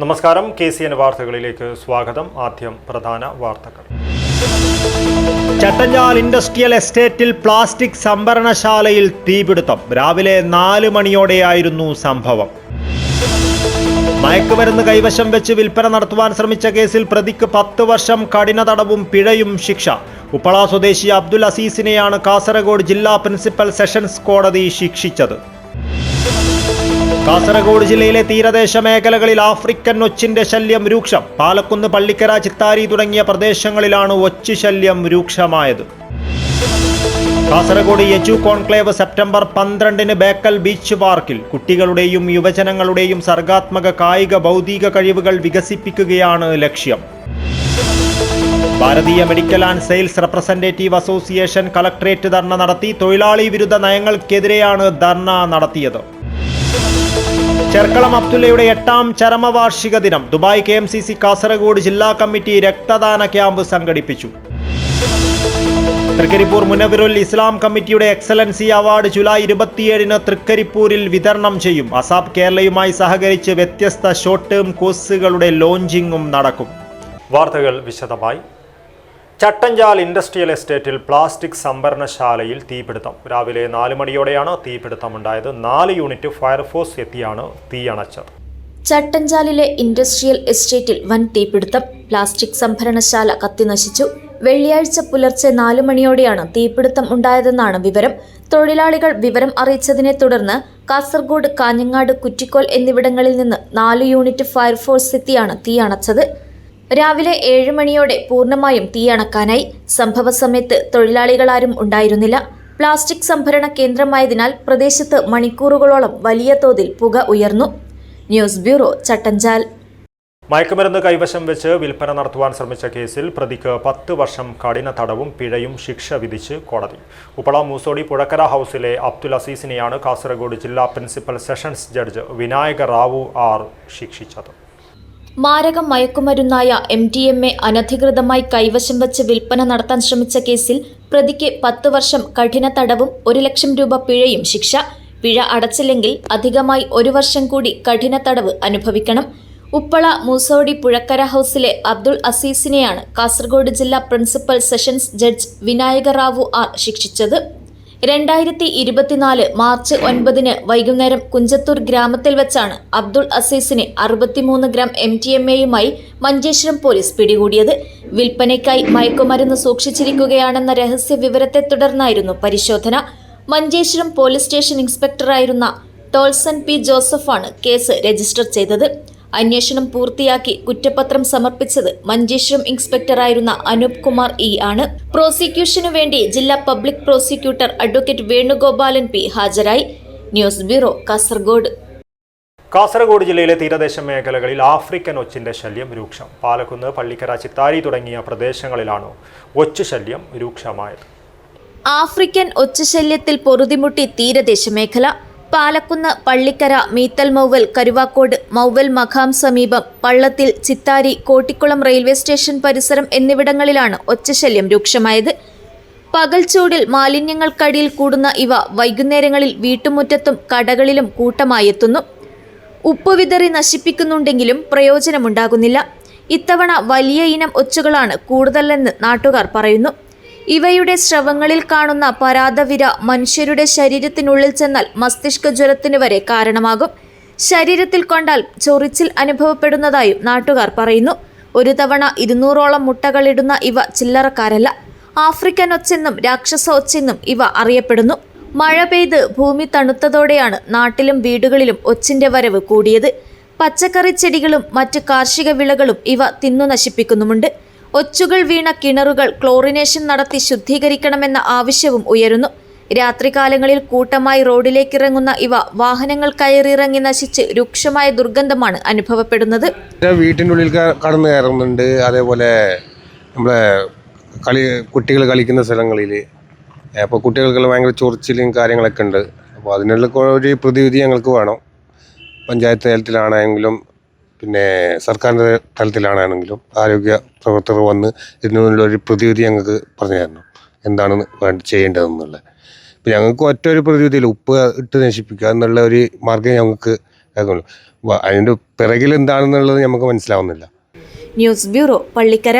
നമസ്കാരം, KCN വാർത്തകളിലേക്ക് സ്വാഗതം. ആദ്യം പ്രധാന വാർത്തകൾ. ചട്ടഞ്ചാൽ ഇൻഡസ്ട്രിയൽ എസ്റ്റേറ്റിൽ പ്ലാസ്റ്റിക് സംഭരണശാലയിൽ തീപിടുത്തം. രാവിലെ 4 മണിയോടെയായിരുന്നു സംഭവം. മയക്കുമരുന്ന് കൈവശം വെച്ച് വിൽപ്പന നടത്തുവാൻ ശ്രമിച്ച കേസിൽ പ്രതിക്ക് 10 വർഷം കഠിന തടവും പിഴയും ശിക്ഷ. ഉപ്പള സ്വദേശി അബ്ദുൽ അസീസിനെയാണ് കാസർഗോഡ് ജില്ലാ പ്രിൻസിപ്പൽ സെഷൻസ് കോടതി ശിക്ഷിച്ചത്. കാസർഗോഡ് ജില്ലയിലെ തീരദേശ മേഖലകളിൽ ആഫ്രിക്കൻ ഒച്ചിന്റെ ശല്യം രൂക്ഷം. പാലക്കുന്ന്, പള്ളിക്കര, ചിത്താരി തുടങ്ങിയ പ്രദേശങ്ങളിലാണ് ഒച്ച് ശല്യം രൂക്ഷമായത്. കാസർഗോഡ് യജു കോൺക്ലേവ് സെപ്റ്റംബർ 12-ന് ബേക്കൽ ബീച്ച് പാർക്കിൽ കുട്ടികളുടെയും യുവജനങ്ങളുടെയും സർഗാത്മക കായിക ബൗദ്ധിക കഴിവുകൾ വികസിപ്പിക്കുകയാണ് ലക്ഷ്യം. Bharatiya medical and sales representative association collectorate dharna നടത്തി. തൊഴിലാളി വിരുദ്ധ നയങ്ങൾക്കെതിരെയാണ് ധർണ നടത്തിയത്. ചെർക്കളം അബ്ദുള്ളയുടെ 8ാം ചരമവാർഷിക ദിനം. ദുബായ് KMCC കാസർഗോഡ് ജില്ലാ കമ്മിറ്റി രക്തദാന ക്യാമ്പ് സംഘടിപ്പിച്ചു. തൃക്കരിപ്പൂർ മുനവിറുൽ ഇസ്ലാം കമ്മിറ്റിയുടെ എക്സലൻസി അവാർഡ് ജൂലൈ 27-ന് തൃക്കരിപ്പൂരിൽ വിതരണം ചെയ്യും. അസാപ് കേരളയുമായി സഹകരിച്ച് വ്യത്യസ്ത ഷോർട്ട് ടേം കോഴ്സുകളുടെ ലോഞ്ചിങ്ങും നടക്കും. വാർത്തകൾ വിശദമായി. ചട്ടഞ്ചാൽ ഇൻഡസ്ട്രിയൽ എസ്റ്റേറ്റിൽ പ്ലാസ്റ്റിക് സംഭരണശാലയിൽ തീപിടുത്തം. രാവിലെ 4 മണിയോടെയാണ് തീപിടുത്തമുണ്ടായത്. 4 യൂണിറ്റ് ഫയർഫോഴ്സ് എത്തിയാണ് തീയണച്ചത്. ചട്ടഞ്ചാലിലെ ഇൻഡസ്ട്രിയൽ എസ്റ്റേറ്റിൽ വൻ തീപിടുത്തം. പ്ലാസ്റ്റിക് സംഭരണശാല കത്തിനശിച്ചു. വെള്ളിയാഴ്ച പുലർച്ചെ 4 മണിയോടെയാണ് തീപിടുത്തം ഉണ്ടായതെന്നാണ് വിവരം. തൊഴിലാളികൾ വിവരം അറിയിച്ചതിനെ തുടർന്ന് കാസർഗോഡ്, കാഞ്ഞങ്ങാട്, കുറ്റിക്കോൽ എന്നിവിടങ്ങളിൽ നിന്ന് 4 യൂണിറ്റ് ഫയർഫോഴ്സ് എത്തിയാണ് തീയണച്ചത്. രാവിലെ 7 മണിയോടെ പൂർണ്ണമായും തീയണക്കാനായി. സംഭവ സമയത്ത് തൊഴിലാളികളാരും ഉണ്ടായിരുന്നില്ല. പ്ലാസ്റ്റിക് സംഭരണ കേന്ദ്രമായതിനാൽ പ്രദേശത്ത് മണിക്കൂറുകളോളം വലിയ തോതിൽ പുക ഉയർന്നു. News bureau, Chattanchal. മയക്കുമരുന്ന് കൈവശം വെച്ച് വിൽപ്പന നടത്തുവാൻ ശ്രമിച്ച കേസിൽ പ്രതിക്ക് 10 വർഷം കഠിന തടവും പിഴയും ശിക്ഷ വിധിച്ച് കോടതി. ഉപ്പള മൂസോടി പുഴക്കര ഹൗസിലെ അബ്ദുൽ അസീസിനെയാണ് കാസർഗോഡ് ജില്ലാ principal sessions judge Vinayaka Rao R ശിക്ഷിച്ചത്. മാരക മയക്കുമരുന്നായ MDMA അനധികൃതമായി കൈവശം വച്ച് വിൽപ്പന നടത്താൻ ശ്രമിച്ച കേസിൽ പ്രതിക്ക് 10 വർഷം കഠിന തടവും 1 ലക്ഷം രൂപ പിഴയും ശിക്ഷ. പിഴ അടച്ചില്ലെങ്കിൽ അധികമായി 1 വർഷം കൂടി കഠിന തടവ് അനുഭവിക്കണം. ഉപ്പള മൂസോടി പുഴക്കര ഹൗസിലെ അബ്ദുൾ അസീസിനെയാണ് കാസർഗോഡ് ജില്ലാ principal sessions judge Vinayaka Rao R ശിക്ഷിച്ചത്. 2024 മാർച്ച് 9-ന് വൈകുന്നേരം കുഞ്ചത്തൂർ ഗ്രാമത്തിൽ വെച്ചാണ് അബ്ദുൾ അസീസിനെ 63 ഗ്രാം MDMAയുമായി മഞ്ചേശ്വരം പോലീസ് പിടികൂടിയത്. വിൽപ്പനയ്ക്കായി മയക്കുമരുന്ന് സൂക്ഷിച്ചിരിക്കുകയാണെന്ന രഹസ്യ വിവരത്തെ തുടർന്നായിരുന്നു പരിശോധന. മഞ്ചേശ്വരം പോലീസ് സ്റ്റേഷൻ ഇൻസ്പെക്ടറായിരുന്ന ടോൾസൺ P. ജോസഫാണ് കേസ് രജിസ്റ്റർ ചെയ്തത്. അന്വേഷണം പൂർത്തിയാക്കി കുറ്റപത്രം സമർപ്പിച്ചത് മഞ്ചേശ്വരം ഇൻസ്പെക്ടറായിരുന്ന അനൂപ് കുമാർ E. ആണ്. പ്രോസിക്യൂഷനു വേണ്ടി ജില്ലാ public prosecutor advocate Venugopalan P. ഹാജരായി. News bureau, Kasaragod. കാസർഗോഡ് ജില്ലയിലെ തീരദേശ മേഖലകളിൽ ആഫ്രിക്കൻ ഒച്ചിന്റെ ശല്യം രൂക്ഷം. പാലക്കുന്ന്, പള്ളിക്കര, ചിത്താരി തുടങ്ങിയ പ്രദേശങ്ങളിലാണ് ഒച്ച് ശല്യം രൂക്ഷമായത്. ആഫ്രിക്കൻ ഒച്ച് ശല്യത്തിൽ പൊറുതിമുട്ടി തീരദേശ മേഖല. പാലക്കുന്ന്, പള്ളിക്കര, മീത്തൽ മൗവൽ, കരുവാക്കോട്, മൗവൽ മഖാം സമീപം, പള്ളത്തിൽ, ചിത്താരി, കോട്ടിക്കുളം റെയിൽവേ സ്റ്റേഷൻ പരിസരം എന്നിവിടങ്ങളിലാണ് ഒച്ചശല്യം രൂക്ഷമായത്. പകൽ ചൂടിൽ മാലിന്യങ്ങൾക്കടിയിൽ കൂടുന്ന ഇവ വൈകുന്നേരങ്ങളിൽ വീട്ടുമുറ്റത്തും കടകളിലും കൂട്ടമായി എത്തുന്നു. ഉപ്പുവിതറി നശിപ്പിക്കുന്നുണ്ടെങ്കിലും പ്രയോജനമുണ്ടാകുന്നില്ല. ഇത്തവണ വലിയ ഇനം ഒച്ചുകളാണ് കൂടുതലെന്ന് നാട്ടുകാർ പറയുന്നു. ഇവയുടെ സ്രവങ്ങളിൽ കാണുന്ന പരാതവിര മനുഷ്യരുടെ ശരീരത്തിനുള്ളിൽ ചെന്നാൽ മസ്തിഷ്ക ജ്വരത്തിന് വരെ കാരണമാകും. ശരീരത്തിൽ കൊണ്ടാൽ ചൊറിച്ചിൽ അനുഭവപ്പെടുന്നതായും നാട്ടുകാർ പറയുന്നു. ഒരു തവണ 200ഓളം മുട്ടകളിടുന്ന ഇവ ചില്ലറക്കാരല്ല. ആഫ്രിക്കൻ ഒച്ചെന്നും രാക്ഷസ ഒച്ചെന്നും ഇവ അറിയപ്പെടുന്നു. മഴ പെയ്ത് ഭൂമി തണുത്തതോടെയാണ് നാട്ടിലും വീടുകളിലും ഒച്ചിന്റെ വരവ് കൂടിയത്. പച്ചക്കറി ചെടികളും മറ്റ് കാർഷിക വിളകളും ഇവ തിന്നു നശിപ്പിക്കുന്നുമുണ്ട്. ഒച്ചുകൾ വീണ കിണറുകൾ ക്ലോറിനേഷൻ നടത്തി ശുദ്ധീകരിക്കണമെന്ന ആവശ്യവും ഉയരുന്നു. രാത്രികാലങ്ങളിൽ കൂട്ടമായി റോഡിലേക്കിറങ്ങുന്ന ഇവ വാഹനങ്ങൾ കയറിയിറങ്ങി നശിച്ച് രൂക്ഷമായ ദുർഗന്ധമാണ് അനുഭവപ്പെടുന്നത്. വീട്ടിൻ്റെ ഉള്ളിൽ കടന്നു കയറുന്നുണ്ട്. അതേപോലെ നമ്മളെ കുട്ടികൾ കളിക്കുന്ന സ്ഥലങ്ങളിൽ അപ്പോൾ കുട്ടികൾക്ക് ഭയങ്കര ചൊറിച്ചിലും കാര്യങ്ങളൊക്കെ ഉണ്ട്. അപ്പോൾ അതിനുള്ള ഒരു പ്രതിവിധി ഞങ്ങൾക്ക് വേണം. പഞ്ചായത്ത് തലത്തിലാണെങ്കിലും പിന്നെ സർക്കാരിൻ്റെ തലത്തിലാണെങ്കിലും ആരോഗ്യ പ്രവർത്തകർ വന്ന് ഇതിനുള്ളൊരു പ്രതിവിധി ഞങ്ങൾക്ക് പറഞ്ഞു തരണം. എന്താണ് ചെയ്യേണ്ടതെന്നുള്ളത്. ഇപ്പം ഞങ്ങൾക്ക് ഒറ്റ ഒരു പ്രതിവിധിയില്ല, ഉപ്പ് ഇട്ട് നശിപ്പിക്കുക എന്നുള്ള ഒരു മാർഗ്ഗം ഞങ്ങൾക്ക് കേൾക്കുള്ളൂ. അതിൻ്റെ പിറകിൽ എന്താണെന്നുള്ളത് നമുക്ക് മനസ്സിലാവുന്നില്ല. News bureau, Pallikkara.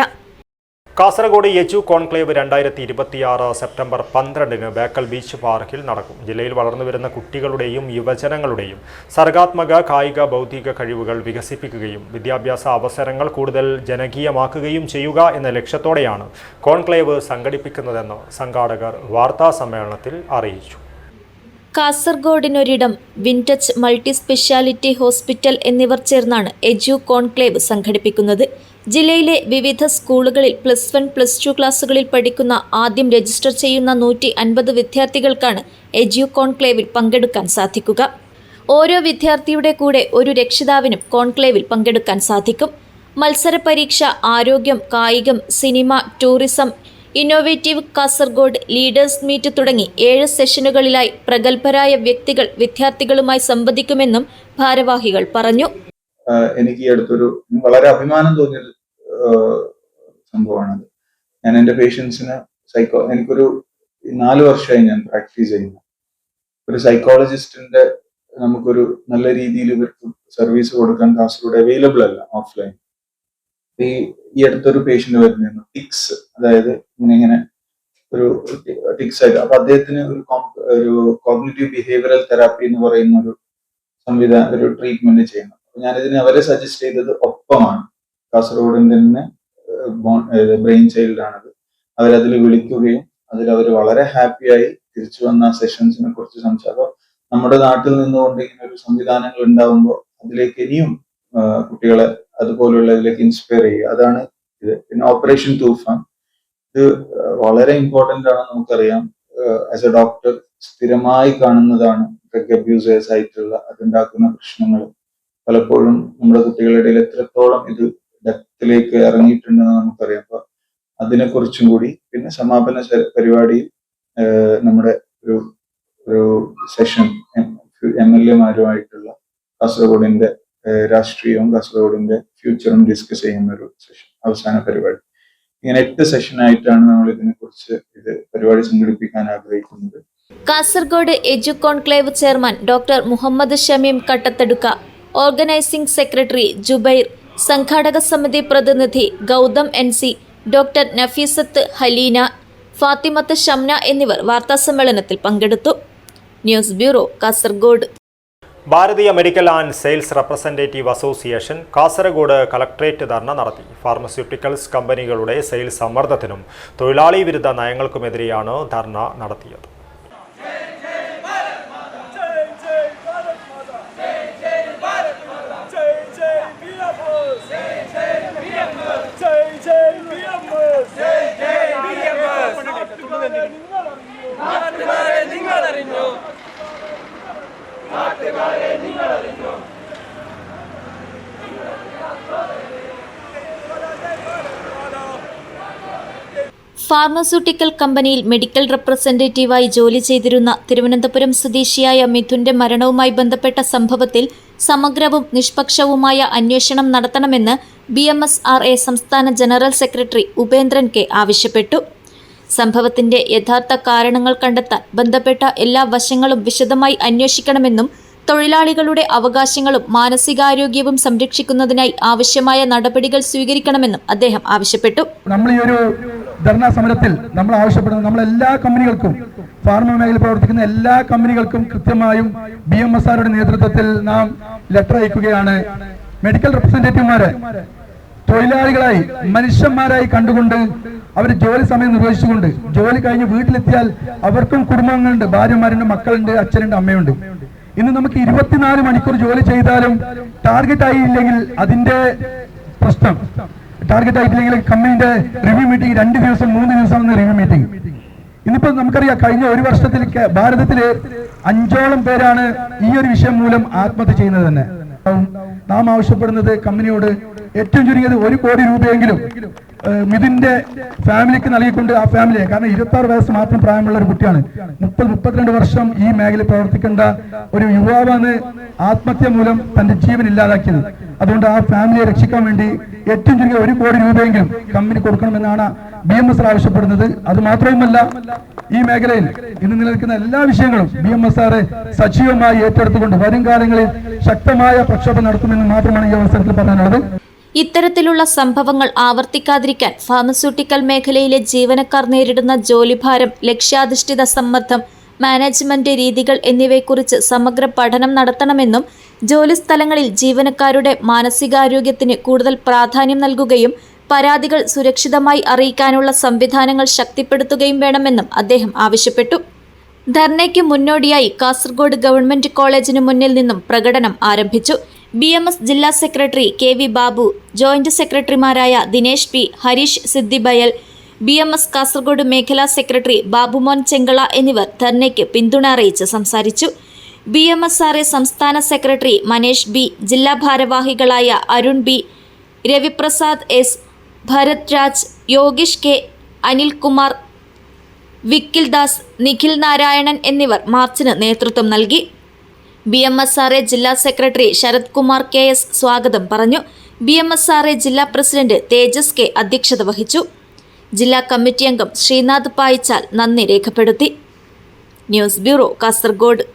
Kasaragod edu conclave 2026 September 12 Bekal beach പാർക്കിൽ നടക്കും. ജില്ലയിൽ വളർന്നുവരുന്ന കുട്ടികളുടെയും യുവജനങ്ങളുടെയും സർഗാത്മക, കായിക, ബൗദ്ധിക കഴിവുകൾ വികസിപ്പിക്കുകയും വിദ്യാഭ്യാസ അവസരങ്ങൾ കൂടുതൽ ജനകീയമാക്കുകയും ചെയ്യുക എന്ന ലക്ഷ്യത്തോടെയാണ് കോൺക്ലേവ് സംഘടിപ്പിക്കുന്നതെന്ന് സംഘാടകർ വാർത്താ സമ്മേളനത്തിൽ അറിയിച്ചു. കാസർഗോഡിനൊരിടം, വിൻടച്ച് മൾട്ടി സ്പെഷ്യാലിറ്റി ഹോസ്പിറ്റൽ എന്നിവർ ചേർന്നാണ് എജു കോൺക്ലേവ് സംഘടിപ്പിക്കുന്നത്. ജില്ലയിലെ വിവിധ സ്കൂളുകളിൽ +1, +2 ക്ലാസുകളിൽ പഠിക്കുന്ന ആദ്യം രജിസ്റ്റർ ചെയ്യുന്ന 150 വിദ്യാർത്ഥികൾക്കാണ് എജു കോൺക്ലേവിൽ പങ്കെടുക്കാൻ സാധിക്കുക. ഓരോ വിദ്യാർത്ഥിയുടെ കൂടെ ഒരു രക്ഷിതാവിനും കോൺക്ലേവിൽ പങ്കെടുക്കാൻ സാധിക്കും. മത്സര പരീക്ഷ, ആരോഗ്യം, കായികം, cinema, tourism, innovative Kasaragod, leaders meet തുടങ്ങി 7 സെഷനുകളിലായി പ്രഗത്ഭരായ വ്യക്തികൾ വിദ്യാർത്ഥികളുമായി സംവദിക്കുമെന്നും ഭാരവാഹികൾ പറഞ്ഞു. എനിക്ക് ഈ അടുത്തൊരു വളരെ അഭിമാനം തോന്നിയൊരു സംഭവമാണത്. ഞാൻ എൻ്റെ പേഷ്യൻസിന് എനിക്കൊരു 4 വർഷമായി ഞാൻ പ്രാക്ടീസ് ചെയ്യുന്നു. ഒരു സൈക്കോളജിസ്റ്റിന്റെ നമുക്കൊരു നല്ല രീതിയിൽ ഇവർക്ക് സർവീസ് കൊടുക്കാൻ കാസർഗോഡ് അവൈലബിൾ അല്ല ഓഫ്ലൈൻ. ഈ അടുത്തൊരു പേഷ്യന്റ് വരുന്നു, ടിക്സ്, അതായത് ഇങ്ങനെ ഒരു ടിക്സ് ആയിട്ട്. അപ്പൊ അദ്ദേഹത്തിന് ഒരു കോഗ്നിറ്റീവ് ബിഹേവിയറൽ തെറാപ്പി എന്ന് പറയുന്ന ഒരു ട്രീറ്റ്മെന്റ് ചെയ്യുന്നു. ഞാനിതിന് അവരെ സജസ്റ്റ് ചെയ്തത് ഒപ്പമാണ്. കാസർഗോഡിന്റെ തന്നെ ബ്രെയിൻ ചൈൽഡ് ആണത്. അവരതിൽ വിളിക്കുകയും അവർ വളരെ ഹാപ്പിയായി തിരിച്ചു വന്ന സെഷൻസിനെ കുറിച്ച് സംസാരിക്കും. നമ്മുടെ നാട്ടിൽ നിന്നുകൊണ്ട് ഇങ്ങനെ ഒരു സംവിധാനങ്ങൾ ഉണ്ടാവുമ്പോൾ അതിലേക്ക് ഇനിയും കുട്ടികളെ അതുപോലുള്ളതിലേക്ക് ഇൻസ്പയർ ചെയ്യുക, അതാണ് ഇത്. പിന്നെ ഓപ്പറേഷൻ തൂഫാൻ, ഇത് വളരെ ഇമ്പോർട്ടന്റ് ആണ്. നമുക്കറിയാം, ആസ് എ ഡോക്ടർ സ്ഥിരമായി കാണുന്നതാണ് ഡ്രഗ് അബ്യൂസേഴ്സ് ആയിട്ടുള്ള അതുണ്ടാക്കുന്ന പ്രശ്നങ്ങൾ. പലപ്പോഴും നമ്മുടെ കുട്ടികളുടെ ഇടയിൽ എത്രത്തോളം ഇത് ഡെപ്തിലേക്ക് ഇറങ്ങിയിട്ടുണ്ടെന്ന് നമുക്കറിയാം. അപ്പൊ അതിനെക്കുറിച്ചും കൂടി, പിന്നെ സമാപന പരിപാടിയിൽ നമ്മുടെ ഒരു സെഷൻ MLA-മാരുമായിട്ടുള്ള കാസർഗോഡിന്റെ രാഷ്ട്രീയവും കാസർഗോഡിന്റെ ഫ്യൂച്ചറും ഡിസ്കസ് ചെയ്യുന്ന ഒരു സെഷൻ, അവസാന പരിപാടി. ഇങ്ങനെ 8 സെഷനായിട്ടാണ് നമ്മൾ ഇതിനെക്കുറിച്ച് പരിപാടി സംഘടിപ്പിക്കാൻ ആഗ്രഹിക്കുന്നത്. Kasaragod edu conclave chairman doctor Muhammad Shameem Kattathadukka, organising secretary Jubair, സംഘാടക സമിതി പ്രതിനിധി ഗൗതം NC, ഡോക്ടർ നഫീസത്ത് ഹലീന, ഫാത്തിമത്ത് ഷംന എന്നിവർ വാർത്താസമ്മേളനത്തിൽ പങ്കെടുത്തു. News bureau, Kasaragod. Bharatiya medical and sales representative association Kasaragod collectorate dharna നടത്തി. ഫാർമസ്യൂട്ടിക്കൽസ് കമ്പനികളുടെ സെയിൽസ് സമ്മർദ്ദത്തിനും തൊഴിലാളി വിരുദ്ധ നയങ്ങൾക്കുമെതിരെയാണ് ധർണ നടത്തിയത്. ഫാർമസ്യൂട്ടിക്കൽ കമ്പനിയിൽ മെഡിക്കൽ റെപ്രസെൻറ്റേറ്റീവായി ജോലി ചെയ്തിരുന്ന തിരുവനന്തപുരം സ്വദേശിയായ മിഥുന്റെ മരണവുമായി ബന്ധപ്പെട്ട സംഭവത്തിൽ സമഗ്രവും നിഷ്പക്ഷവുമായ അന്വേഷണം നടത്തണമെന്ന് BMSRA സംസ്ഥാന ജനറൽ സെക്രട്ടറി ഉപേന്ദ്രൻ K ആവശ്യപ്പെട്ടു. സംഭവത്തിന്റെ യഥാർത്ഥ കാരണങ്ങൾ കണ്ടെത്താൻ ബന്ധപ്പെട്ട എല്ലാ വശങ്ങളും വിശദമായി അന്വേഷിക്കണമെന്നും തൊഴിലാളികളുടെ അവകാശങ്ങളും മാനസികാരോഗ്യവും സംരക്ഷിക്കുന്നതിനായി ആവശ്യമായ നടപടികൾ സ്വീകരിക്കണമെന്നും അദ്ദേഹം ആവശ്യപ്പെട്ടു. നമ്മൾ ഈ ഒരു ധർണാ സമരത്തിൽ നമ്മൾ ആവശ്യപ്പെടുന്നത്, നമ്മളെല്ലാ കമ്പനികൾക്കും, ഫാർമ മേഖലയിൽ പ്രവർത്തിക്കുന്ന എല്ലാ കമ്പനികൾക്കും കൃത്യമായും BMSRയുടെ നേതൃത്വത്തിൽ നാം ലെറ്റർ അയക്കുകയാണ്. മെഡിക്കൽ റെപ്രസെന്റേറ്റീവ്മാരെ തൊഴിലാളികളായി, മനുഷ്യന്മാരായി കണ്ടുകൊണ്ട് അവർ ജോലി സമയം നിർവഹിച്ചുകൊണ്ട് ജോലി കഴിഞ്ഞ് വീട്ടിലെത്തിയാൽ അവർക്കും കുടുംബങ്ങളുണ്ട്, ഭാര്യമാരുണ്ട്, മക്കളുണ്ട്, അച്ഛനുണ്ട്, അമ്മയുണ്ട്. ഇന്ന് നമുക്ക് 24 മണിക്കൂർ ജോലി ചെയ്താലും ടാർഗറ്റ് ആയില്ലെങ്കിൽ അതിന്റെ പ്രശ്നം. ടാർഗറ്റ് ആയിട്ടില്ലെങ്കിൽ കമ്പനിയുടെ റിവ്യൂ മീറ്റിംഗ് 2 ദിവസം 3 ദിവസം റിവ്യൂ മീറ്റിംഗ്. ഇന്നിപ്പോ നമുക്കറിയാം, കഴിഞ്ഞ ഒരു വർഷത്തിൽ ഭാരതത്തില് 5ഓളം പേരാണ് ഈ ഒരു വിഷയം മൂലം ആത്മഹത്യ ചെയ്യുന്നത് തന്നെ. നാം ആവശ്യപ്പെടുന്നത് കമ്പനിയോട് ഏറ്റവും ചുരുങ്ങിയത് 1 കോടി രൂപയെങ്കിലും മിഥുന്റെ ഫാമിലിക്ക് നൽകിക്കൊണ്ട് ആ ഫാമിലിയെ, കാരണം 26 വയസ്സ് മാത്രം പ്രായമുള്ള ഒരു കുട്ടിയാണ്, 30-32 വർഷം ഈ മേഖലയിൽ പ്രവർത്തിക്കേണ്ട ഒരു യുവാവാണ് ആത്മഹത്യ മൂലം തന്റെ ജീവൻ ഇല്ലാതാക്കിയത്. അതുകൊണ്ട് ആ ഫാമിലിയെ രക്ഷിക്കാൻ വേണ്ടി ഏറ്റവും ചുരുങ്ങിയ 1 കോടി രൂപയെങ്കിലും കമ്പനി കൊടുക്കണമെന്നാണ് BMSR ആവശ്യപ്പെടുന്നത്. അത് മാത്രവുമല്ല, ഈ മേഖലയിൽ ഇന്ന് നിലനിൽക്കുന്ന എല്ലാ വിഷയങ്ങളും BMSR സജീവമായി ഏറ്റെടുത്തുകൊണ്ട് വരും കാലങ്ങളിൽ ശക്തമായ പ്രക്ഷോഭം നടത്തുമെന്ന് മാത്രമാണ് ഈ അവസരത്തിൽ പറയാനുള്ളത്. ഇത്തരത്തിലുള്ള സംഭവങ്ങൾ ആവർത്തിക്കാതിരിക്കാൻ ഫാർമസ്യൂട്ടിക്കൽ മേഖലയിലെ ജീവനക്കാർ നേരിടുന്ന ജോലിഭാരം, ലക്ഷ്യാധിഷ്ഠിത സമ്മർദ്ദം, മാനേജ്മെന്റ് രീതികൾ എന്നിവയെക്കുറിച്ച് സമഗ്ര പഠനം നടത്തണമെന്നും ജോലിസ്ഥലങ്ങളിൽ ജീവനക്കാരുടെ മാനസികാരോഗ്യത്തിന് കൂടുതൽ പ്രാധാന്യം നൽകുകയും പരാതികൾ സുരക്ഷിതമായി അറിയിക്കാനുള്ള സംവിധാനങ്ങൾ ശക്തിപ്പെടുത്തുകയും വേണമെന്നും അദ്ദേഹം ആവശ്യപ്പെട്ടു. ധർണയ്ക്ക് മുന്നോടിയായി കാസർഗോഡ് ഗവൺമെന്റ് കോളേജിന് മുന്നിൽ നിന്നും പ്രകടനം ആരംഭിച്ചു. BMS ജില്ലാ സെക്രട്ടറി KV ബാബു, ജോയിന്റ് സെക്രട്ടറിമാരായ ദിനേശ് P, ഹരീഷ് സിദ്ദിബയൽ, BMS കാസർഗോഡ് മേഖലാ സെക്രട്ടറി ബാബുമോൻ ചെങ്കള എന്നിവർ ധർണയ്ക്ക് പിന്തുണ അറിയിച്ച് സംസാരിച്ചു. BMSRA സംസ്ഥാന സെക്രട്ടറി മനേഷ് B, ജില്ലാ ഭാരവാഹികളായ Arun B, Raviprasad S, Bharat Raj, Yogeesh K, Anilkumar, വിക്കിൽ Das, Nikhil Narayanan എന്നിവർ മാർച്ചിന് നേതൃത്വം നൽകി. BMSRA ജില്ലാ സെക്രട്ടറി ശരത് കുമാർ KS സ്വാഗതം പറഞ്ഞു. BMSRA ജില്ലാ പ്രസിഡന്റ് തേജസ് K അധ്യക്ഷത വഹിച്ചു. ജില്ലാ കമ്മിറ്റി അംഗം ശ്രീനാഥ് പായിച്ചാൽ നന്ദി രേഖപ്പെടുത്തി. News bureau, Kasaragod.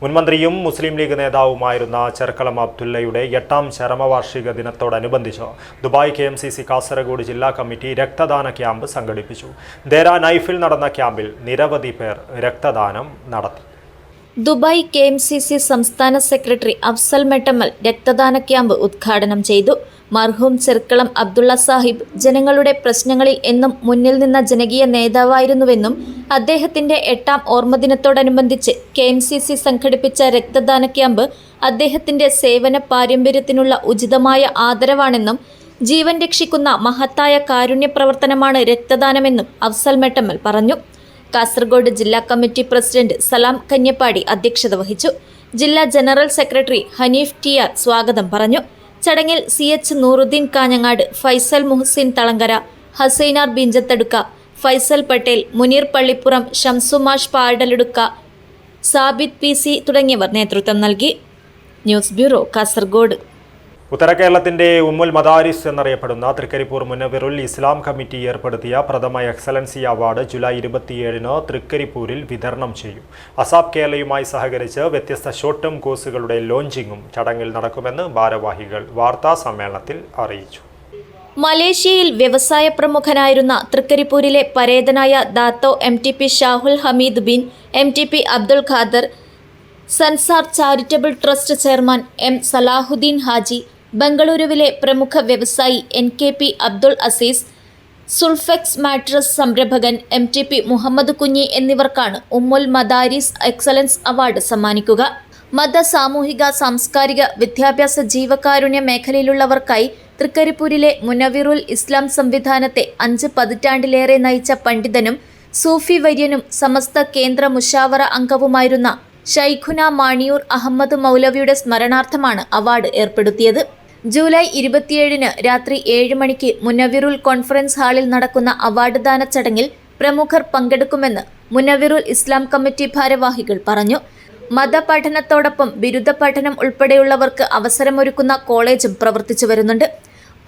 മുൻമന്ത്രിയും മുസ്ലിം ലീഗ് നേതാവുമായിരുന്ന ചെർക്കളം അബ്ദുള്ളയുടെ 8ാം ചരമവാർഷിക ദിനത്തോടനുബന്ധിച്ച് ദുബായ് KMCC കാസർഗോഡ് ജില്ലാ കമ്മിറ്റി രക്തദാന ക്യാമ്പ് സംഘടിപ്പിച്ചു. ദേര നൈഫിൽ നടന്ന ക്യാമ്പിൽ നിരവധി പേർ രക്തദാനം നടത്തി. ദുബായ് KMCC സംസ്ഥാന സെക്രട്ടറി അഫ്സൽ മെട്ടമ്മൽ രക്തദാന ക്യാമ്പ് ഉദ്ഘാടനം ചെയ്തു. മർഹൂം ചെർക്കളം അബ്ദുള്ള സാഹിബ് ജനങ്ങളുടെ പ്രശ്നങ്ങളിൽ എന്നും മുന്നിൽ നിന്ന ജനകീയ നേതാവായിരുന്നുവെന്നും അദ്ദേഹത്തിന്റെ 8ാം ഓർമ്മദിനത്തോടനുബന്ധിച്ച് KMCC സംഘടിപ്പിച്ച രക്തദാന ക്യാമ്പ് അദ്ദേഹത്തിന്റെ സേവന പാരമ്പര്യത്തിനുള്ള ഉചിതമായ ആദരവാണെന്നും ജീവൻ രക്ഷിക്കുന്ന മഹത്തായ കാരുണ്യ പ്രവർത്തനമാണ് രക്തദാനമെന്നും അഫ്സൽ മെട്ടമ്മൽ പറഞ്ഞു. കാസർഗോഡ് ജില്ലാ കമ്മിറ്റി പ്രസിഡന്റ് സലാം കന്യപ്പാടി അധ്യക്ഷത വഹിച്ചു. ജില്ലാ ജനറൽ സെക്രട്ടറി ഹനീഫ് TR സ്വാഗതം പറഞ്ഞു. ചടങ്ങിൽ CH നൂറുദ്ദീൻ കാഞ്ഞങ്ങാട്, ഫൈസൽ മുഹസിൻ തളങ്കര, ഹസൈനാർ ബിഞ്ചത്തടുക്ക, ഫൈസൽ പട്ടേൽ, മുനീർ പള്ളിപ്പുറം, ഷംസുമാഷ് പാടലെടുക്ക, സാബിത് PC തുടങ്ങിയവർ നേതൃത്വം നൽകി. News bureau, Kasaragod. ഉത്തര കേരളത്തിന്റെ ഉമ്മുൽ മദാരിസ് എന്നറിയപ്പെടുന്ന തൃക്കരിപ്പൂർ മുനവ്വിറുൽ ഇസ്ലാം കമ്മിറ്റി ഏർപ്പെടുത്തിയ പ്രഥമ എക്സലൻസി അവാർഡ് ജൂലൈ 27-ന് തൃക്കരിപ്പൂരിൽ വിതരണം ചെയ്യും. അസാബ് കേരളയുമായി സഹകരിച്ച് വ്യത്യസ്ത ഷോർട്ട് ടേം കോഴ്സുകളുടെ ലോഞ്ചിങ്ങും ചടങ്ങിൽ നടക്കുമെന്ന് ഭാരവാഹികൾ വാർത്താ സമ്മേളനത്തിൽ അറിയിച്ചു. മലേഷ്യയിൽ വ്യവസായ പ്രമുഖനായിരുന്ന തൃക്കരിപ്പൂരിലെ പരേതനായ Dato MTP Shahul Hameed bin MTP Abdul Khader, Sansar charitable trust chairman M Salahuddin Haji, ബംഗളൂരുവിലെ പ്രമുഖ വ്യവസായി NKP അബ്ദുൾ അസീസ്, സുൾഫെക്സ് മാട്രസ് സംരംഭകൻ MTP മുഹമ്മദ് കുഞ്ഞി എന്നിവർക്കാണ് ഉമ്മുൽ മദാരിസ് എക്സലൻസ് അവാർഡ് സമ്മാനിക്കുക. മത, സാമൂഹിക, സാംസ്കാരിക, വിദ്യാഭ്യാസ, ജീവകാരുണ്യ മേഖലയിലുള്ളവർക്കായി തൃക്കരിപ്പൂരിലെ മുനവ്വിറുൽ ഇസ്ലാം സംവിധാനത്തെ 5 പതിറ്റാണ്ടിലേറെ നയിച്ച പണ്ഡിതനും സൂഫി വര്യനും സമസ്ത കേന്ദ്ര മുഷാവറ അംഗവുമായിരുന്ന ഷൈഖുന മാണിയൂർ അഹമ്മദ് മൗലവിയുടെ സ്മരണാർത്ഥമാണ് അവാർഡ് ഏർപ്പെടുത്തിയത്. ജൂലൈ 27-ന് രാത്രി 7 മണിക്ക് മുനവ്വിറുൽ കോൺഫറൻസ് ഹാളിൽ നടക്കുന്ന അവാർഡ് ദാന ചടങ്ങിൽ പ്രമുഖർ പങ്കെടുക്കുമെന്ന് മുനവ്വിറുൽ ഇസ്ലാം കമ്മിറ്റി ഭാരവാഹികൾ പറഞ്ഞു. മതപഠനത്തോടൊപ്പം ബിരുദ പഠനം ഉൾപ്പെടെയുള്ളവർക്ക് അവസരമൊരുക്കുന്ന കോളേജും പ്രവർത്തിച്ചു വരുന്നുണ്ട്.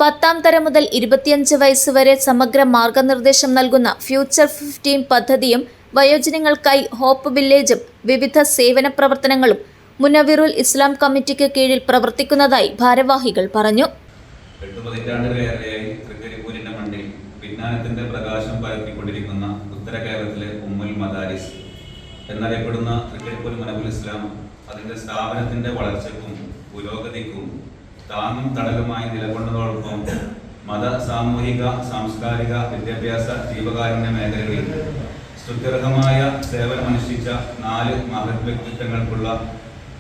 10ാം തരം മുതൽ 25 വയസ്സ് വരെ സമഗ്ര മാർഗനിർദ്ദേശം നൽകുന്ന ഫ്യൂച്ചർ 15 പദ്ധതിയും വയോജനങ്ങൾക്കായി ഹോപ്പ് വില്ലേജും വിവിധ സേവന പ്രവർത്തനങ്ങളും മുനവ്വിറുൽ ഇസ്ലാം കമ്മിറ്റിക്ക് കീഴിൽ പ്രവർത്തിക്കുന്നതായി ഭാരവാഹികൾ പറഞ്ഞു. 8 പതിറ്റാണ്ടുകളിലേറെയായി തൃക്കരിപ്പൂരിന്റെ മണ്ണിൽ വിജ്ഞാനത്തിന്റെ പ്രകാശം പരത്തിക്കൊണ്ടിരിക്കുന്ന ഉത്തര കേരളത്തിലെ ഉമ്മുൽ മദാരിസ് എന്നറിയപ്പെടുന്ന തൃക്കരിപ്പൂർ മുനവ്വിറുൽ ഇസ്ലാം അതിന്റെ സ്ഥാപനത്തിന്റെ വളർച്ചയ്ക്കും പുരോഗതിക്കും താങ്ങും തണലുമായി നിലകൊണ്ടതോടൊപ്പം മത, സാമൂഹിക, സാംസ്കാരിക, വിദ്യാഭ്യാസ, ജീവകാരുണ്യ മേഖലകളിൽ സ്തുത്യർഹമായ സേവനമനുഷ്ഠിച്ച 4 മഹത് വ്യക്തിത്വങ്ങൾക്കുള്ള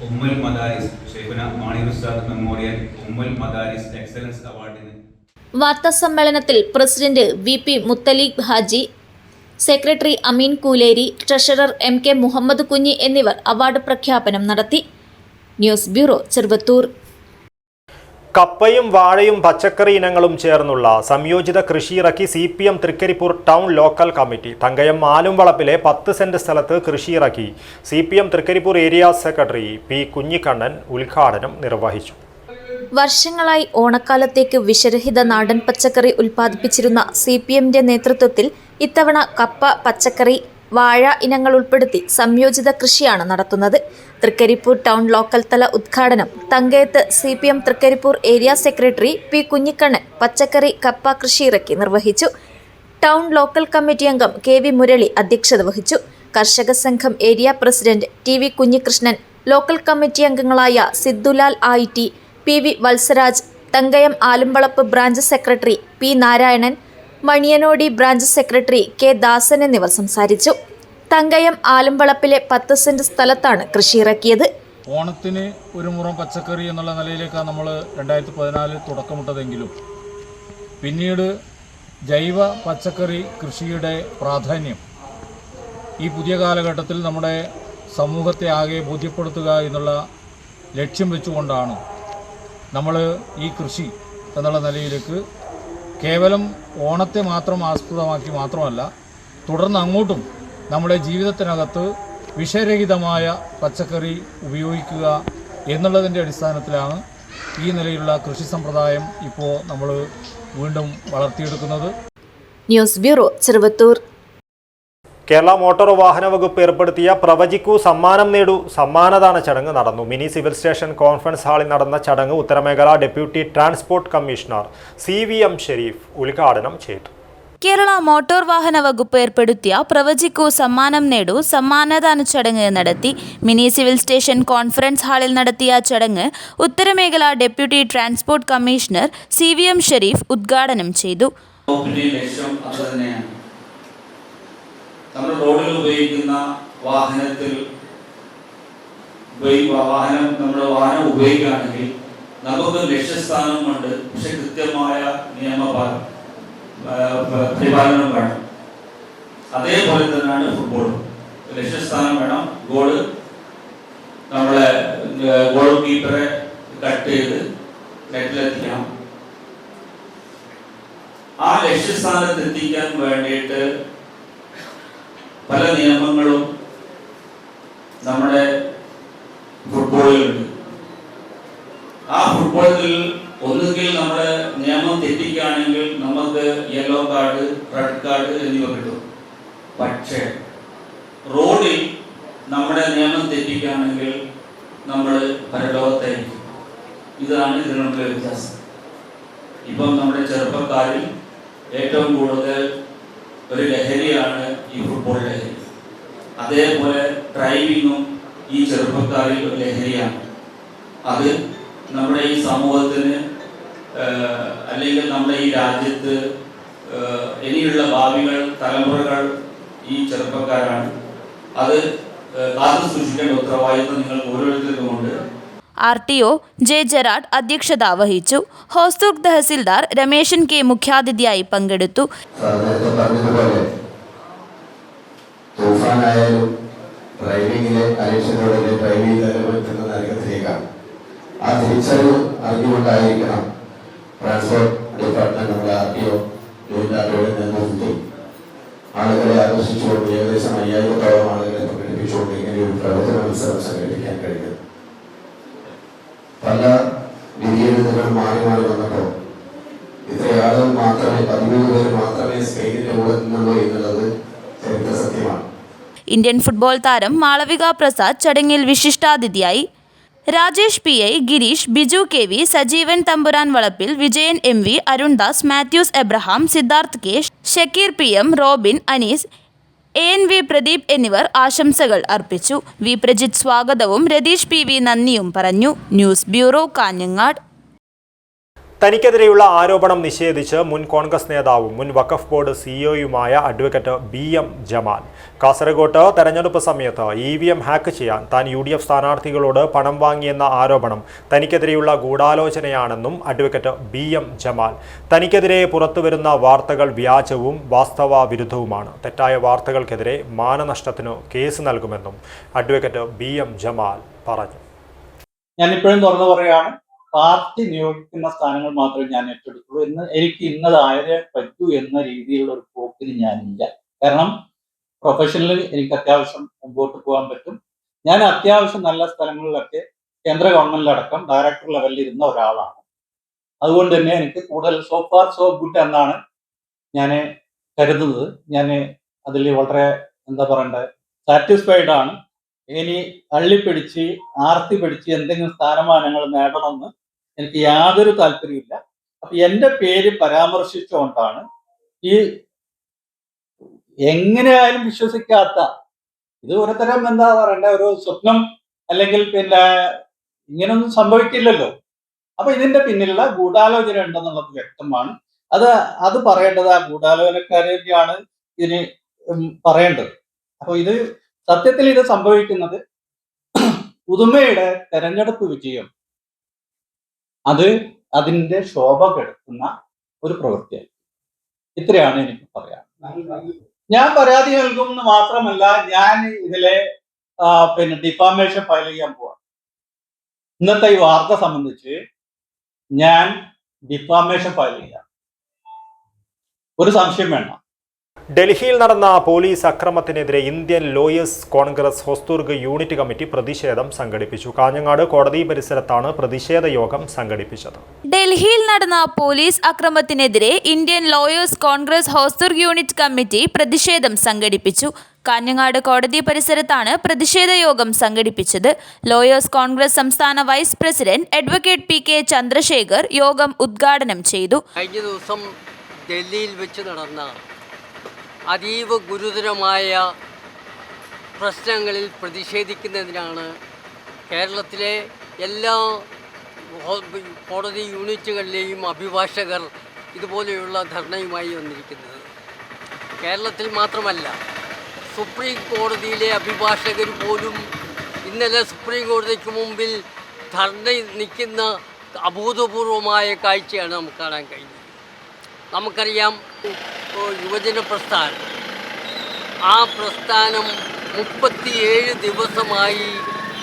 ഉമ്മുൽ മദാരിസ് ഷെയ്ഖുന മാണിയൂർ ഉസ്താദ് മെമ്മോറിയൽ ഉമ്മുൽ മദാരിസ് എക്സലൻസ് അവാർഡിന് വാർത്താ സമ്മേളനത്തിൽ president VP Muthaleeb Haji, secretary Ameen Kooleri, treasurer MK Muhammad Kunhi എന്നിവർ അവാർഡ് പ്രഖ്യാപനം നടത്തി. News bureau, Cheruvathur. കപ്പയും വാഴയും പച്ചക്കറി ഇനങ്ങളും ചേർന്നുള്ള സംയോജിത കൃഷിയിറക്കി CPM Trikaripur town local committee. Thankayam ആലുംവളപ്പിലെ 10 സെന്റ് സ്ഥലത്ത് കൃഷിയിറക്കി CPM Trikaripur area secretary P Kunhikannan ഉദ്ഘാടനം നിർവഹിച്ചു. വർഷങ്ങളായി ഓണക്കാലത്തേക്ക് വിഷരഹിത നാടൻ പച്ചക്കറി ഉൽപ്പാദിപ്പിച്ചിരുന്ന CPMന്റെ നേതൃത്വത്തിൽ ഇത്തവണ കപ്പ, പച്ചക്കറി, വാഴ ഇനങ്ങൾ ഉൾപ്പെടുത്തി സംയോജിത കൃഷിയാണ് നടത്തുന്നത്. തൃക്കരിപ്പൂർ ടൗൺ ലോക്കൽ തല ഉദ്ഘാടനം തങ്കയത്ത് CPM Trikaripur area secretary P. Kunhikannan പച്ചക്കറി, കപ്പ കൃഷി ഇറക്കി നിർവഹിച്ചു. ടൗൺ ലോക്കൽ കമ്മിറ്റി അംഗം KV മുരളി അധ്യക്ഷത വഹിച്ചു. കർഷക സംഘം area president TV Kunhikrishnan, local committee അംഗങ്ങളായ Sidhulal IT, PV Valsaraj, Thankayam Aalumvalappu branch secretary P. Narayanan, Maniyanodi branch secretary K. Dasan എന്നിവർ സംസാരിച്ചു. തങ്കയം ആലുംവളപ്പിലെ 10 സെന്റ് സ്ഥലത്താണ് കൃഷി ഇറക്കിയത്. ഓണത്തിന് ഒരു മുറം പച്ചക്കറി എന്നുള്ള നിലയിലേക്കാണ് നമ്മൾ 2014 തുടക്കമിട്ടതെങ്കിലും പിന്നീട് ജൈവ പച്ചക്കറി കൃഷിയുടെ പ്രാധാന്യം ഈ പുതിയ കാലഘട്ടത്തിൽ നമ്മുടെ സമൂഹത്തെ ആകെ ബോധ്യപ്പെടുത്തുക എന്നുള്ള ലക്ഷ്യം വെച്ചുകൊണ്ടാണ് നമ്മൾ ഈ കൃഷി എന്നുള്ള നിലയിലേക്ക് കേവലം ഓണത്തെ മാത്രം ആസ്പദമാക്കി മാത്രമല്ല തുടർന്ന് അങ്ങോട്ടും നമ്മുടെ ജീവിതത്തിനകത്ത് വിഷരഹിതമായ പച്ചക്കറി ഉപയോഗിക്കുക എന്നുള്ളതിൻ്റെ അടിസ്ഥാനത്തിലാണ് ഈ നിലയിലുള്ള കൃഷി സമ്പ്രദായം ഇപ്പോൾ നമ്മൾ വീണ്ടും വളർത്തിയെടുക്കുന്നത്. News bureau, Cheruvathur. Kerala motor വാഹന വകുപ്പ് ഏർപ്പെടുത്തിയ പ്രവചിക്കൂ സമ്മാനം നേടൂ സമ്മാനദാന ചടങ്ങ് നടന്നു. മിനി സിവിൽ സ്റ്റേഷൻ കോൺഫറൻസ് ഹാളിൽ നടന്ന ചടങ്ങ് ഉത്തരമേഖല deputy transport commissioner CVM Shareef ഉദ്ഘാടനം ചെയ്തു. കേരള മോട്ടോർ വാഹന വകുപ്പ് ഏർപ്പെടുത്തിയ പ്രവചിക്കൂ സമ്മാനം നേടൂ സമ്മാനദാന ചടങ്ങ് നടത്തി. മിനി സിവിൽ സ്റ്റേഷൻ കോൺഫറൻസ് ഹാളിൽ നടത്തിയ ചടങ്ങ് ഉത്തരമേഖല deputy transport commissioner CVM Shareef ഉദ്ഘാടനം ചെയ്തു. നമ്മൾ റോഡിൽ ഉപയോഗിക്കുന്ന വാഹനം നമ്മുടെ വാഹനം ഉപയോഗിക്കുകയാണെങ്കിൽ നമുക്ക് ലക്ഷ്യസ്ഥാനം കൊണ്ട് പക്ഷെ കൃത്യമായ പരിപാലനം വേണം. അതേപോലെ തന്നെയാണ് ഫുട്ബോളും. ലക്ഷ്യസ്ഥാനം വേണം, ഗോള് നമ്മളെ ഗോൾ കീപ്പറെ കട്ട് ചെയ്ത് നെറ്റിലെത്തിക്കണം. ആ ലക്ഷ്യസ്ഥാനത്ത് എത്തിക്കാൻ വേണ്ടിയിട്ട് പല നിയമങ്ങളും നമ്മുടെ ഫുട്ബോളിലുണ്ട്. ആ ഫുട്ബോളിൽ ഒന്നുകിൽ നമ്മുടെ നിയമം തെറ്റിക്കുകയാണെങ്കിൽ നമുക്ക് യെല്ലോ കാർഡ്, റെഡ് കാർഡ് എന്നിവ കിട്ടും. പക്ഷേ റോഡിൽ നമ്മുടെ നിയമം തെറ്റിക്കുകയാണെങ്കിൽ നമ്മൾ പരലോകത്തായിരിക്കും. ഇതാണ് ഇതിനുള്ള വ്യത്യാസം. ഇപ്പം നമ്മുടെ ചെറുപ്പക്കാരിൽ ഏറ്റവും കൂടുതൽ ഒരു ലഹരിയാണ് ഈ ഫുട്ബോൾ ലഹരി. അതേപോലെ ഡ്രൈവിങ്ങും ഈ ചെറുപ്പക്കാരിൽ ഒരു ലഹരിയാണ്. അത് നമ്മുടെ ഈ സമൂഹത്തിന് അല്ലെങ്കിൽ നമ്മുടെ ഈ രാജ്യത്ത് ഇനിയുള്ള ഭാവികൾ തലമുറകൾ ഈ ചെറുപ്പക്കാരാണ്. അത് കാത്തു സൂക്ഷിക്കേണ്ട ഉത്തരവാദിത്വം നിങ്ങൾ ഓരോരുത്തർക്കുമുണ്ട്. RTO J. ജെറാഡ് അധ്യക്ഷത വഹിച്ചു. ഹോസ്ദുർഗ് തഹസിൽദാർ രമേശൻ K. മുഖ്യാതിഥിയായി പങ്കെടുത്തു. ആ തിരിച്ചറിവ് അറിഞ്ഞുകൊണ്ടായിരിക്കണം ട്രാൻസ്പോർട്ട് ഡിപ്പാർട്ട്മെന്റ് നമ്മുടെ RTO നേതൃത്വത്തിൽ ആളുകളെ ആകർഷിച്ചുകൊണ്ട് ഏകദേശം 5000-ഓളം ആളുകളെ പങ്കെടുപ്പിച്ചുകൊണ്ട് ഇങ്ങനെയൊരു പ്രവർത്തന മത്സരം സംഘടിപ്പിക്കാൻ കഴിഞ്ഞത്. പല വിധിയെഴുത്തുകൾ മാറി മാറി വന്നപ്പോൾ ഇത്രയാളുകൾ മാത്രമേ 13 പേര് മാത്രമേ സ്പെയിനിന്റെ കൂടെ നിന്നുള്ളൂ എന്നുള്ളത് ചരിത്ര സത്യമാണ്. ഇന്ത്യൻ ഫുട്ബോൾ താരം മാളവിക പ്രസാദ് ചടങ്ങിൽ വിശിഷ്ടാതിഥിയായി. രാജേഷ് PI, ഗിരീഷ്, ബിജു KV, സജീവൻ തമ്പുരാൻ വളപ്പിൽ, Vijayan MV, Arundas, Mathews Abraham, Siddharth K, Shakir PM, Robin, Anees, ANV Pradeep എന്നിവർ ആശംസകൾ അർപ്പിച്ചു. V. പ്രജിത്ത് സ്വാഗതവും രതീഷ് PV നന്ദിയും പറഞ്ഞു. News bureau, Kanhangad. തനിക്കെതിരെയുള്ള ആരോപണം നിഷേധിച്ച് മുൻ കോൺഗ്രസ് നേതാവും മുൻ വഖഫ് ബോർഡ് CEOയുമായ അഡ്വക്കേറ്റ് BM ജമാൽ കാസർഗോട്ട് തെരഞ്ഞെടുപ്പ് സമയത്ത് EVM ഹാക്ക് ചെയ്യാൻ താൻ UDF സ്ഥാനാർത്ഥികളോട് പണം വാങ്ങിയെന്ന ആരോപണം തനിക്കെതിരെയുള്ള ഗൂഢാലോചനയാണെന്നും അഡ്വക്കേറ്റ് BM ജമാൽ തനിക്കെതിരെ പുറത്തുവരുന്ന വാർത്തകൾ വ്യാജവും വാസ്തവ വിരുദ്ധവുമാണ്. തെറ്റായ വാർത്തകൾക്കെതിരെ മാനനഷ്ടത്തിന് കേസ് നൽകുമെന്നും അഡ്വക്കേറ്റ് BM ജമാൽ പറഞ്ഞു. ഞാനിപ്പോഴും തുറന്നു പറയുകയാണ്, പാർട്ടി നിയോഗിക്കുന്ന സ്ഥാനങ്ങൾ മാത്രമേ ഞാൻ ഏറ്റെടുക്കുള്ളൂ. എനിക്ക് ഇന്നതായതേ പറ്റൂ എന്ന രീതിയിലുള്ള ഒരു പോക്കിന് ഞാനില്ല. കാരണം പ്രൊഫഷണലി എനിക്ക് അത്യാവശ്യം മുമ്പോട്ട് പോകാൻ പറ്റും. ഞാൻ അത്യാവശ്യം നല്ല സ്ഥലങ്ങളിലൊക്കെ കേന്ദ്ര ഗവൺമെന്റിലടക്കം ഡയറക്ടർ ലെവലിൽ ഇരുന്ന ഒരാളാണ്. അതുകൊണ്ട് തന്നെ എനിക്ക് കൂടുതൽ സോ ഫാർ സോ ഗുഡ് എന്നാണ് ഞാൻ കരുതുന്നത്. ഞാൻ അതിൽ വളരെ എന്താ പറയണ്ടത്, സാറ്റിസ്ഫൈഡ് ആണ്. ഇനി അള്ളിപ്പിടിച്ച് ആർത്തി പിടിച്ച് എന്തെങ്കിലും സ്ഥാനമാനങ്ങൾ നേടണമെന്ന് എനിക്ക് യാതൊരു താല്പര്യമില്ല. അപ്പൊ എൻ്റെ പേര് പരാമർശിച്ചുകൊണ്ടാണ് ഈ എങ്ങനെയായാലും വിശ്വസിക്കാത്ത, ഇത് ഒരു തരം എന്താ പറയണ്ട, ഒരു സ്വപ്നം, അല്ലെങ്കിൽ പിന്നെ ഇങ്ങനൊന്നും സംഭവിക്കില്ലല്ലോ. അപ്പൊ ഇതിന്റെ പിന്നിലുള്ള ഗൂഢാലോചന ഉണ്ടെന്നുള്ളത് വ്യക്തമാണ്. അത് പറയേണ്ടത് ആ ഗൂഢാലോചനക്കാരെയാണ് ഇതിന് പറയേണ്ടത്. അപ്പൊ ഇത് സത്യത്തിൽ ഇത് സംഭവിക്കുന്നത് പുതുമയുടെ തെരഞ്ഞെടുപ്പ് വിജയം അത് അതിന്റെ ശോഭ കെടുത്തുന്ന ഒരു പ്രവൃത്തിയായി. ഇത്രയാണ് എനിക്ക് പറയാൻ. ഞാൻ പരാതി നൽകുമെന്ന് മാത്രമല്ല, ഞാൻ ഇതിലെ പിന്നെ ഡിഫാമേഷൻ ഫയൽ ചെയ്യാൻ പോവാണ്. ഇന്നത്തെ ഈ വാർത്ത സംബന്ധിച്ച് ഞാൻ ഡിഫാമേഷൻ ഫയൽ ചെയ്യാം, ഒരു സംശയം വേണ്ട. ഡൽഹിയിൽ നടന്ന പോലീസ് അക്രമത്തിനെതിരെ Indian lawyers congress Hosdurg unit committee പ്രതിഷേധം സംഘടിപ്പിച്ചു. കാഞ്ഞങ്ങാട് കോടതി പരിസരത്താണ് പ്രതിഷേധ യോഗം സംഘടിപ്പിച്ചത്. ഡൽഹിയിൽ നടന്ന പോലീസ് അക്രമത്തിനെതിരെ Indian lawyers congress Hosdurg unit committee പ്രതിഷേധം സംഘടിപ്പിച്ചു. കാഞ്ഞങ്ങാട് കോടതി പരിസരത്താണ് പ്രതിഷേധ യോഗം സംഘടിപ്പിച്ചത്. ലോയേഴ്സ് കോൺഗ്രസ് സംസ്ഥാന vice president advocate PK Chandrasekhar യോഗം ഉദ്ഘാടനം ചെയ്തു. കഴിഞ്ഞ ദിവസം ഡൽഹിയിൽ വെച്ച് നടന്ന അതീവ ഗുരുതരമായ പ്രശ്നങ്ങളിൽ പ്രതിഷേധിക്കുന്നതിനാണ് കേരളത്തിലെ എല്ലാ കോടതി യൂണിറ്റുകളിലെയും അഭിഭാഷകർ ഇതുപോലെയുള്ള ധർണയുമായി വന്നിരിക്കുന്നത്. കേരളത്തിൽ മാത്രമല്ല, സുപ്രീം കോടതിയിലെ അഭിഭാഷകർ പോലും ഇന്നലെ സുപ്രീം കോടതിക്ക് മുമ്പിൽ ധർണ നിൽക്കുന്ന അഭൂതപൂർവമായ കാഴ്ചയാണ് നമുക്ക് കാണാൻ കഴിഞ്ഞത്. നമുക്കറിയാം, യുവജന പ്രസ്ഥാനം, ആ പ്രസ്ഥാനം 37 ദിവസമായി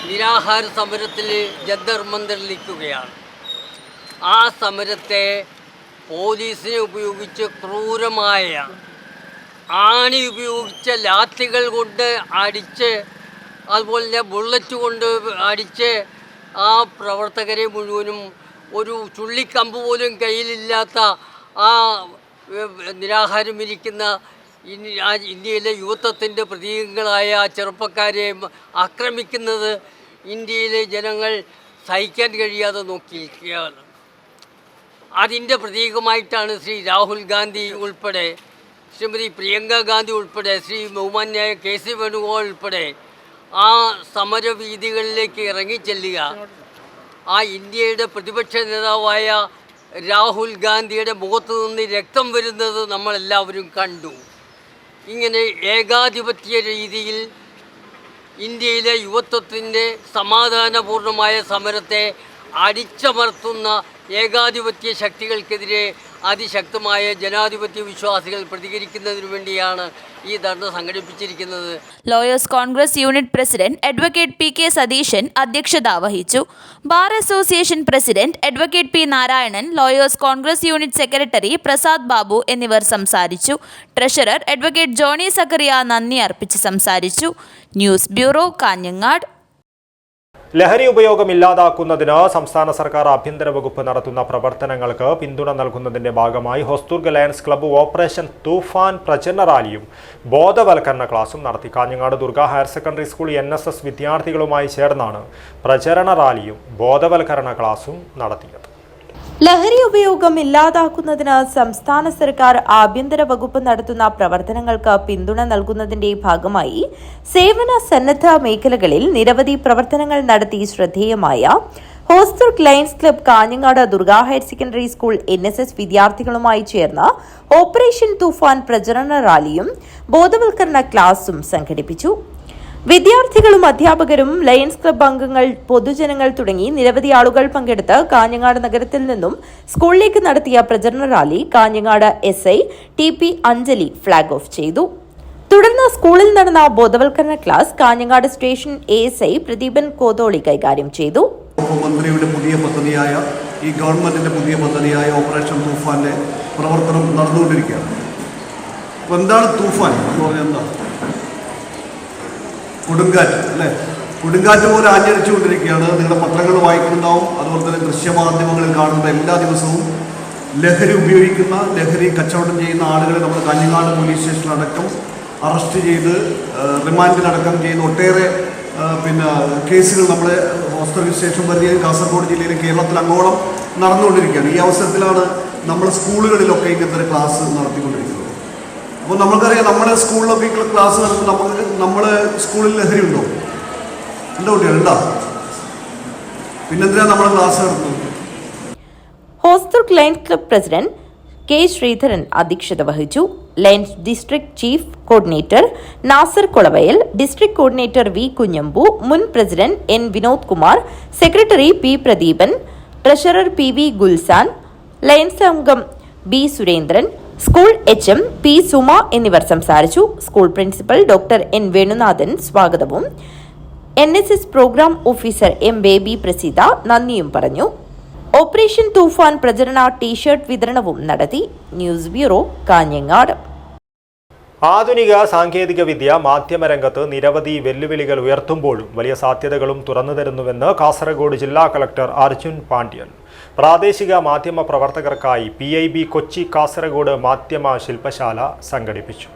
നിരാഹാര സമരത്തിൽ ജന്തർ മന്ദർ നിൽക്കുകയാണ്. ആ സമരത്തെ പോലീസിനെ ഉപയോഗിച്ച് ക്രൂരമായ ആണി ഉപയോഗിച്ച ലാത്തികൾ കൊണ്ട് അടിച്ച്, അതുപോലെ തന്നെ ബുള്ളറ്റ് കൊണ്ട് അടിച്ച് ആ പ്രവർത്തകരെ മുഴുവനും, ഒരു ചുള്ളിക്കമ്പ് പോലും കയ്യിലില്ലാത്ത ആ നിരാഹാരമിരിക്കുന്ന ഇന്ത്യയിലെ യുവത്വത്തിൻ്റെ പ്രതീകങ്ങളായ ചെറുപ്പക്കാരെ ആക്രമിക്കുന്നത് ഇന്ത്യയിലെ ജനങ്ങൾ സഹിക്കാൻ കഴിയാതെ നോക്കിയിരിക്കുകയാണ്. അതിൻ്റെ പ്രതീകമായിട്ടാണ് ശ്രീ രാഹുൽ ഗാന്ധി ഉൾപ്പെടെ, ശ്രീമതി പ്രിയങ്ക ഗാന്ധി ഉൾപ്പെടെ, ശ്രീ ബഹുമാന്യായ KC വേണുഗോപാൽ ഉൾപ്പെടെ ആ സമരവീഥികളിലേക്ക് ഇറങ്ങിച്ചെല്ലുക. ആ ഇന്ത്യയുടെ പ്രതിപക്ഷ നേതാവായ രാഹുൽ ഗാന്ധിയുടെ മുഖത്തു നിന്ന് രക്തം വരുന്നത് നമ്മളെല്ലാവരും കണ്ടു. ഇങ്ങനെ ഏകാധിപത്യ രീതിയിൽ ഇന്ത്യയിലെ യുവത്വത്തിൻ്റെ സമാധാനപൂർണമായ സമരത്തെ അടിച്ചമർത്തുന്ന ഏകാധിപത്യ ശക്തികൾക്കെതിരെ അതിശക്തമായ ജനാധിപത്യ വിശ്വാസികൾ പ്രതികരിക്കുന്നതിനു വേണ്ടിയാണ് ഈ ധർണ സംഘടിപ്പിച്ചിരിക്കുന്നത്. Lawyers Congress unit president advocate PK Satheesan അധ്യക്ഷത വഹിച്ചു. Bar association president advocate P Narayanan, lawyers Congress unit secretary Prasad Babu എന്നിവർ സംസാരിച്ചു. ട്രഷറർ അഡ്വക്കേറ്റ് ജോണി സക്കറിയ നന്ദി അർപ്പിച്ച് സംസാരിച്ചു. News bureau, Kanhangad. ലഹരി ഉപയോഗം ഇല്ലാതാക്കുന്നതിന് സംസ്ഥാന സർക്കാർ ആഭ്യന്തര വകുപ്പ് നടത്തുന്ന പ്രവർത്തനങ്ങൾക്ക് പിന്തുണ നൽകുന്നതിന്റെ ഭാഗമായി ഹൊസ്ദുർഗ് ലയൺസ് ക്ലബ്ബ് ഓപ്പറേഷൻ തൂഫാൻ പ്രചരണ റാലിയും ബോധവൽക്കരണ ക്ലാസും നടത്തി. Kanhangad Durga higher secondary school NSS വിദ്യാർത്ഥികളുമായി ചേർന്നാണ് പ്രചരണ റാലിയും ബോധവൽക്കരണ ക്ലാസും നടത്തിയത്. ലഹരി ഉപയോഗം ഇല്ലാതാക്കുന്നതിന് സംസ്ഥാന സർക്കാർ ആഭ്യന്തര വകുപ്പ് നടത്തുന്ന പ്രവർത്തനങ്ങൾക്ക് പിന്തുണ നൽകുന്നതിന്റെ ഭാഗമായി സേവന സന്നദ്ധ മേഖലകളിൽ നിരവധി പ്രവർത്തനങ്ങൾ നടത്തി ശ്രദ്ധേയമായ Hosdurg lions club Kanhangad Durga higher secondary school NSS വിദ്യാർത്ഥികളുമായി ചേർന്ന് ഓപ്പറേഷൻ തൂഫാൻ പ്രചരണ റാലിയും ബോധവൽക്കരണ ക്ലാസും സംഘടിപ്പിച്ചു. വിദ്യാർത്ഥികളും അധ്യാപകരും ലയൺസ് ക്ലബ്ബ് അംഗങ്ങൾ, പൊതുജനങ്ങൾ തുടങ്ങി നിരവധി ആളുകൾ പങ്കെടുത്ത് കാഞ്ഞങ്ങാട് നഗരത്തിൽ നിന്നും സ്കൂളിലേക്ക് നടത്തിയ പ്രചരണ rally Kanhangad SI TP Anjali flag off ചെയ്തു. തുടർന്ന് സ്കൂളിൽ നടന്ന ബോധവൽക്കരണ class Kanhangad station ASI Pradeepan Kotholi കൈകാര്യം ചെയ്തു. മന്ത്രിയുടെ പുതിയ പദ്ധതിയായ, ഈ ഗവൺമെന്റിന്റെ പുതിയ പദ്ധതിയായ ഓപ്പറേഷൻ തൂഫാന്റെ പ്രവർത്തനം നടന്നുകൊണ്ടിരിക്കുകയാണ്. എന്താണ് തൂഫാൻ എന്ന് പറഞ്ഞാൽ? എന്താ? കൊടുങ്കാറ്റ് അല്ലേ? കൊടുങ്കാറ്റ് പോലെ ആഞ്ഞടിച്ചുകൊണ്ടിരിക്കുകയാണ്. നിങ്ങളുടെ പത്രങ്ങൾ വായിക്കുന്നുണ്ടാവും, അതുപോലെ തന്നെ ദൃശ്യമാധ്യമങ്ങളിൽ കാണുന്ന എല്ലാ ദിവസവും ലഹരി ഉപയോഗിക്കുന്ന, ലഹരി കച്ചവടം ചെയ്യുന്ന ആളുകളെ നമ്മൾ കാഞ്ഞങ്ങാട് പോലീസ് സ്റ്റേഷനിലടക്കം അറസ്റ്റ് ചെയ്ത് റിമാൻഡിലടക്കം ചെയ്യുന്ന ഒട്ടേറെ കേസുകൾ നമ്മുടെ ഹോസ്റ്റൽ സ്റ്റേഷൻ പരിധിയിലും കാസർഗോഡ് ജില്ലയിലും കേരളത്തിൽ അങ്ങോളം നടന്നുകൊണ്ടിരിക്കുകയാണ്. ഈ അവസരത്തിലാണ് നമ്മൾ സ്കൂളുകളിലൊക്കെ ഇങ്ങനത്തെ ഒരു ക്ലാസ് നടത്തിക്കൊണ്ടിരിക്കുന്നത്. അപ്പോൾ നമുക്കറിയാം, നമ്മുടെ സ്കൂളിലൊക്കെ ക്ലാസ് നടത്തുമ്പോൾ നമ്മുടെ സ്കൂളിൽ ലഹരി ഉണ്ടോ? എന്താ കുട്ടികളുണ്ടാ? പിന്നെന്തിനാണ് നമ്മൾ ക്ലാസ് നടത്തുന്നത്? Hostel Lions club president K Sreedharan അധ്യക്ഷത വഹിച്ചു. Lions district chief coordinator Nasar Kolavayal, district coordinator V Kunhambu, മുൻ president N Vinod Kumar, secretary P Pradeepan, treasurer P V Gulsan, Lions അംഗം B Surendran, school HM P Suma എന്നിവർ സംസാരിച്ചു. School principal doctor N Venunathan സ്വാഗതവും NSS programme officer M Baby Praseetha നന്ദിയും പറഞ്ഞു. Operation തൂഫാൻ പ്രചരണ ടീഷർട്ട് വിതരണവും നടത്തി. News bureau, Kanhangad. ആധുനിക സാങ്കേതിക വിദ്യ മാധ്യമരംഗത്ത് നിരവധി വെല്ലുവിളികൾ ഉയർത്തുമ്പോഴും വലിയ സാധ്യതകളും തുറന്നു തരുന്നുവെന്ന് കാസർഗോഡ് ജില്ലാ കളക്ടർ അർജുൻ പാണ്ഡ്യൻ. പ്രാദേശിക മാധ്യമ പ്രവർത്തകർക്കായി PIB കൊച്ചി കാസർഗോഡ് മാധ്യമ ശില്പശാല സംഘടിപ്പിച്ചു.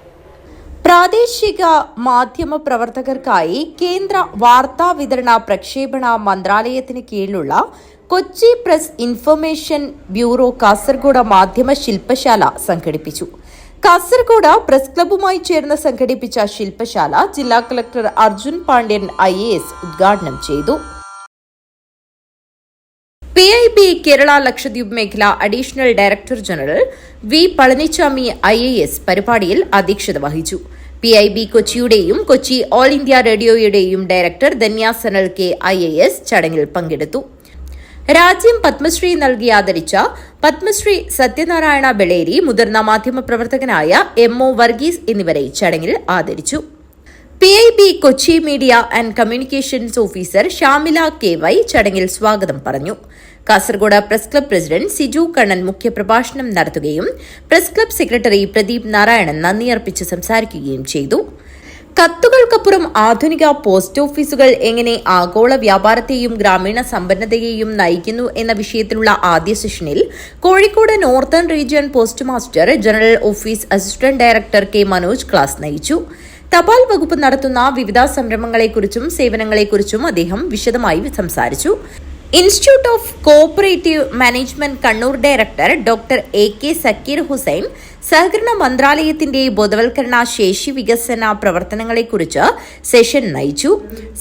പ്രാദേശിക മാധ്യമ പ്രവർത്തകർക്കായി കേന്ദ്ര വാർത്താ വിതരണ പ്രക്ഷേപണ മന്ത്രാലയത്തിന് കീഴിലുള്ള Kochi press information bureau Kasaragod മാധ്യമ ശില്പശാല സംഘടിപ്പിച്ചു. കാസർഗോഡ് പ്രസ് ക്ലബ്ബുമായി ചേർന്ന് സംഘടിപ്പിച്ച ശില്പശാല ജില്ലാ കളക്ടർ അർജുൻ പാണ്ഡ്യൻ IAS ഉദ്ഘാടനം ചെയ്തു. PIB കേരള ലക്ഷദ്വീപ് മേഖല additional director general V Palanichami IAS പരിപാടിയിൽ അധ്യക്ഷത വഹിച്ചു. PIB കൊച്ചിയുടെയും കൊച്ചി ഓൾ ഇന്ത്യ റേഡിയോയുടെയും director Dhanya Sanal K IAS ചടങ്ങിൽ പങ്കെടുത്തു. രാജ്യം പത്മശ്രീ നൽകി ആദരിച്ച പത്മശ്രീ സത്യനാരായണ ബെളേരി, മുതിർന്ന മാധ്യമപ്രവർത്തകനായ MO വർഗീസ് എന്നിവരെ ചടങ്ങിൽ ആദരിച്ചു. PIB Kochi media and communications officer Shamila KY ചടങ്ങിൽ സ്വാഗതം പറഞ്ഞു. Kasaragod press club president Siju Kannan മുഖ്യപ്രഭാഷണം നടത്തുകയും press club secretary Pradeep Narayanan നന്ദി അർപ്പിച്ച് സംസാരിക്കുകയും ചെയ്തു. കത്തുകൾക്കപ്പുറം ആധുനിക പോസ്റ്റ് ഓഫീസുകൾ എങ്ങനെ ആഗോള വ്യാപാരത്തെയും ഗ്രാമീണ സമ്പന്നതയെയും നയിക്കുന്നു എന്ന വിഷയത്തിലുള്ള ആദ്യ സെഷനിൽ Kozhikode northern region post master general office assistant director K Manoj class നയിച്ചു. തപാൽ വകുപ്പ് നടത്തുന്ന വിവിധ സംരംഭങ്ങളെക്കുറിച്ചും സേവനങ്ങളെക്കുറിച്ചും അദ്ദേഹം വിശദമായി സംസാരിച്ചു. Institute of cooperative management Kannur director doctor AK Zakir Hussain സഹകരണ മന്ത്രാലയത്തിന്റെ ബോധവൽക്കരണ ശേഷി വികസന പ്രവർത്തനങ്ങളെക്കുറിച്ച് സെഷൻ നയിച്ചു.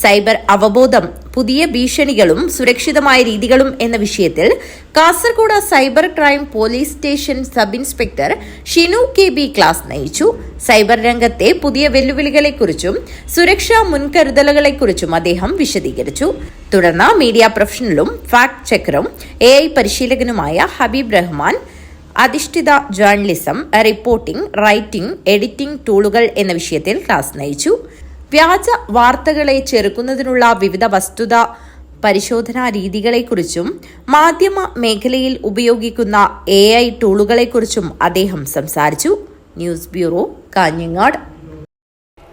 സൈബർ അവബോധം, പുതിയ ഭീഷണികളും സുരക്ഷിതമായ രീതികളും എന്ന വിഷയത്തിൽ Kasaragod cyber crime police station sub inspector Shinu KB class നയിച്ചു. സൈബർ രംഗത്തെ പുതിയ വെല്ലുവിളികളെക്കുറിച്ചും സുരക്ഷാ മുൻകരുതലുകളെക്കുറിച്ചും അദ്ദേഹം വിശദീകരിച്ചു. തുടർന്ന് മീഡിയ പ്രൊഫഷണലും ഫാക്ട് ചെക്കറും AI പരിശീലകനുമായ ഹബീബ് റഹ്മാൻ അധിഷ്ഠിത ജേർണലിസം, റിപ്പോർട്ടിംഗ്, റൈറ്റിംഗ്, എഡിറ്റിംഗ് ടൂളുകൾ എന്ന വിഷയത്തിൽ ക്ലാസ് നയിച്ചു. വ്യാജ വാർത്തകളെ ചെറുക്കുന്നതിനുള്ള വിവിധ വസ്തുത പരിശോധനാ രീതികളെക്കുറിച്ചും മാധ്യമ മേഖലയിൽ ഉപയോഗിക്കുന്ന AI ടൂളുകളെക്കുറിച്ചും അദ്ദേഹം സംസാരിച്ചു. News bureau, Kanhangad.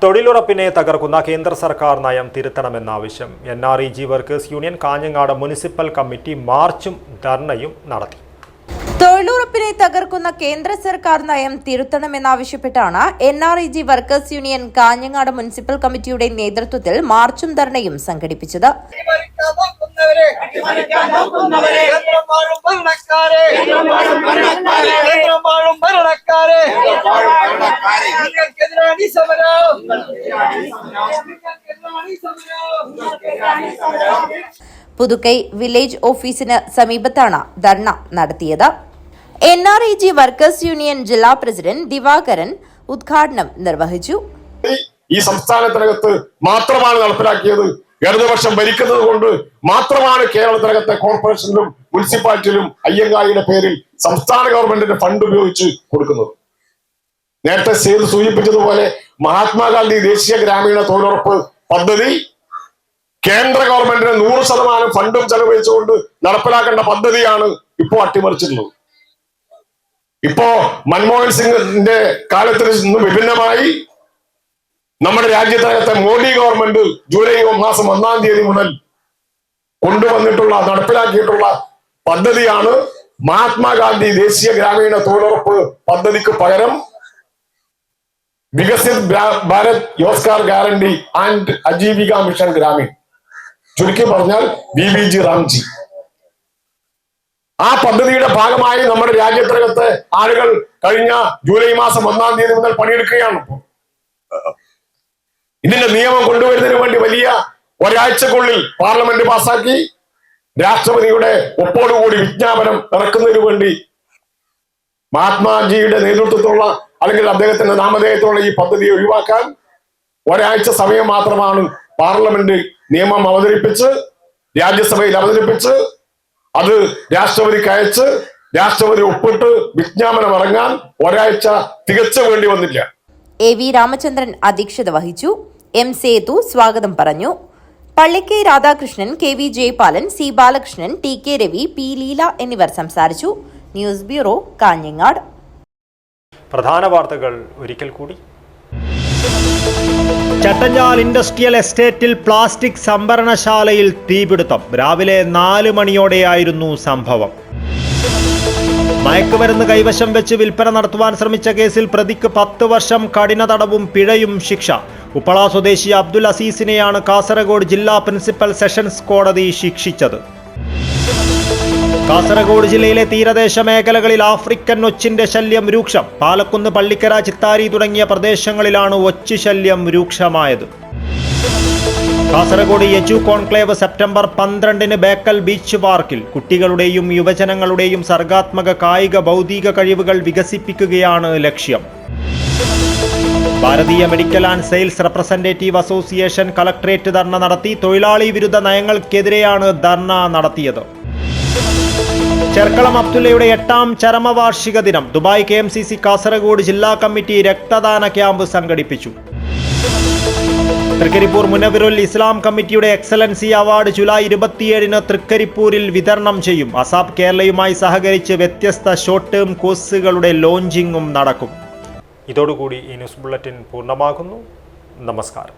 തൊഴിലുറപ്പിനെ തകർക്കുന്ന കേന്ദ്ര സർക്കാർ നയം തിരുത്തണമെന്ന ആവശ്യം NREG workers union Kanhangad municipal committee മാർച്ചും ധർണയും നടത്തി. തൊഴിലുറപ്പിനെ തകർക്കുന്ന കേന്ദ്ര സർക്കാർ നയം തിരുത്തണമെന്നാവശ്യപ്പെട്ടാണ് NREG workers union Kanhangad municipal കമ്മിറ്റിയുടെ നേതൃത്വത്തിൽ മാർച്ചും ധർണയും സംഘടിപ്പിച്ചത്. പുതുക്കൈ വില്ലേജ് ഓഫീസിന് സമീപത്താണ് ധർണ നടത്തിയത്. NREG വർക്കേഴ്സ് യൂണിയൻ ജില്ലാ പ്രസിഡന്റ് ദിവാകരൻ ഉദ്ഘാടനം നിർവഹിച്ചു. ഈ സംസ്ഥാനത്തിനകത്ത് മാത്രമാണ് നടപ്പിലാക്കിയത്. ഇടതുപക്ഷം ഭരിക്കുന്നത് കൊണ്ട് മാത്രമാണ് കേരളത്തിനകത്തെ കോർപ്പറേഷനിലും മുനിസിപ്പാലിറ്റിയിലും അയ്യങ്കാളിയുടെ പേരിൽ സംസ്ഥാന ഗവൺമെന്റിന്റെ ഫണ്ട് ഉപയോഗിച്ച് കൊടുക്കുന്നത്. നേരത്തെ സൂചിപ്പിച്ചതുപോലെ മഹാത്മാഗാന്ധി ദേശീയ ഗ്രാമീണ തൊഴിലുറപ്പ് പദ്ധതി കേന്ദ്ര ഗവൺമെന്റിന് 100% ഫണ്ടും ചെലവഴിച്ചുകൊണ്ട് നടപ്പിലാക്കേണ്ട പദ്ധതിയാണ് ഇപ്പോ അട്ടിമറിച്ചിട്ടുള്ളത്. ഇപ്പോ മൻമോഹൻ സിംഗിന്റെ കാലത്തിൽ നിന്നും വിഭിന്നമായി നമ്മുടെ രാജ്യത്തിനകത്തെ മോഡി ഗവൺമെന്റ് ജൂലൈ മാസം 1-ാം തീയതി മുതൽ കൊണ്ടുവന്നിട്ടുള്ള നടപ്പിലാക്കിയിട്ടുള്ള പദ്ധതിയാണ് മഹാത്മാഗാന്ധി ദേശീയ ഗ്രാമീണ തൊഴിലുറപ്പ് പദ്ധതിക്ക് പകരം വികസിത് ഭാരത് യോസ്കാർ guarantee and Ajeevika mission Gramin, ചുരുക്കി പറഞ്ഞാൽ BBG റാംജി. ആ പദ്ധതിയുടെ ഭാഗമായി നമ്മുടെ രാജ്യത്തിനകത്ത് ആളുകൾ കഴിഞ്ഞ ജൂലൈ മാസം 1-ാം തീയതി മുതൽ പണിയെടുക്കുകയാണ്. ഇതിന്റെ നിയമം കൊണ്ടുവരുന്നതിന് വേണ്ടി വലിയ ഒരാഴ്ചക്കുള്ളിൽ പാർലമെന്റ് പാസാക്കി രാഷ്ട്രപതിയുടെ ഒപ്പോടുകൂടി വിജ്ഞാപനം ഇറക്കുന്നതിന് വേണ്ടി മഹാത്മാജിയുടെ നേതൃത്വത്തിലുള്ള അല്ലെങ്കിൽ അദ്ദേഹത്തിന്റെ നാമധേയത്തിലുള്ള ഈ പദ്ധതി ഒഴിവാക്കാൻ ഒരാഴ്ച സമയം മാത്രമാണ് പാർലമെന്റ് നിയമം അവതരിപ്പിച്ച് രാജ്യസഭയിൽ അവതരിപ്പിച്ച് അത് രാഷ്ട്രപതിക്ക് അയച്ച് രാഷ്ട്രപതി ഒപ്പിട്ട് വിജ്ഞാപനം ഇറങ്ങാൻ ഒരാഴ്ച തികച്ചു വേണ്ടി വന്നില്ല. AV രാമചന്ദ്രൻ അധ്യക്ഷത വഹിച്ചു. M സേതു സ്വാഗതം പറഞ്ഞു. Pallikkai Radhakrishnan, KV Jayapalan, C Balakrishnan, TK Ravi, P Leela എന്നിവർ സംസാരിച്ചു. News bureau, Kanhangad. പ്രധാന വാർത്തകൾ ഒരിക്കൽ കൂടി. ചട്ടഞ്ചാൽ ഇൻഡസ്ട്രിയൽ എസ്റ്റേറ്റിൽ പ്ലാസ്റ്റിക് സംഭരണശാലയിൽ തീപിടുത്തം. രാവിലെ 4 മണിയോടെയായിരുന്നു സംഭവം. മയക്കുമരുന്ന് കൈവശം വെച്ച് വിൽപ്പന നടത്തുവാൻ ശ്രമിച്ച കേസിൽ പ്രതിക്ക് 10 വർഷം കഠിന തടവും പിഴയും ശിക്ഷ. ഉപ്പള സ്വദേശി അബ്ദുൽ അസീസിനെയാണ് കാസർഗോഡ് ജില്ലാ പ്രിൻസിപ്പൽ സെഷൻസ് കോടതി ശിക്ഷിച്ചത്. കാസർഗോഡ് ജില്ലയിലെ തീരദേശ മേഖലകളിൽ ആഫ്രിക്കൻ ഒച്ചിന്റെ ശല്യം രൂക്ഷം. പാലക്കുന്ന്, പള്ളിക്കര, ചിത്താരി തുടങ്ങിയ പ്രദേശങ്ങളിലാണ് ഒച്ച് ശല്യം രൂക്ഷമായത്. കാസർഗോഡ് യജു കോൺക്ലേവ് സെപ്റ്റംബർ 12-ന് ബേക്കൽ ബീച്ച് പാർക്കിൽ കുട്ടികളുടെയും യുവജനങ്ങളുടെയും സർഗാത്മക കായിക ബൗദ്ധിക കഴിവുകൾ വികസിപ്പിക്കുകയാണ് ലക്ഷ്യം. Bharatiya medical and sales representative association collectorate dharna നടത്തി. തൊഴിലാളി വിരുദ്ധ നയങ്ങൾക്കെതിരെയാണ് ധർണ നടത്തിയത്. ചെർക്കളം അബ്ദുള്ളയുടെ 8ാം ചരമവാർഷിക ദിനം. ദുബായ് KMCC കാസർഗോഡ് ജില്ലാ കമ്മിറ്റി രക്തദാന ക്യാമ്പ് സംഘടിപ്പിച്ചു. തൃക്കരിപ്പൂർ മുനവിറുൽ ഇസ്ലാം കമ്മിറ്റിയുടെ എക്സലൻസി അവാർഡ് ജൂലൈ 27-ന് തൃക്കരിപ്പൂരിൽ വിതരണം ചെയ്യും. അസാബ് കേരളയുമായി സഹകരിച്ച് വ്യത്യസ്ത ഷോർട്ട് ടേം കോഴ്സുകളുടെ ലോഞ്ചിങ്ങും നടക്കും. ഇതോടുകൂടി ഈ ന്യൂസ് ബുള്ളറ്റിൻ പൂർണ്ണമാകുന്നു. നമസ്കാരം.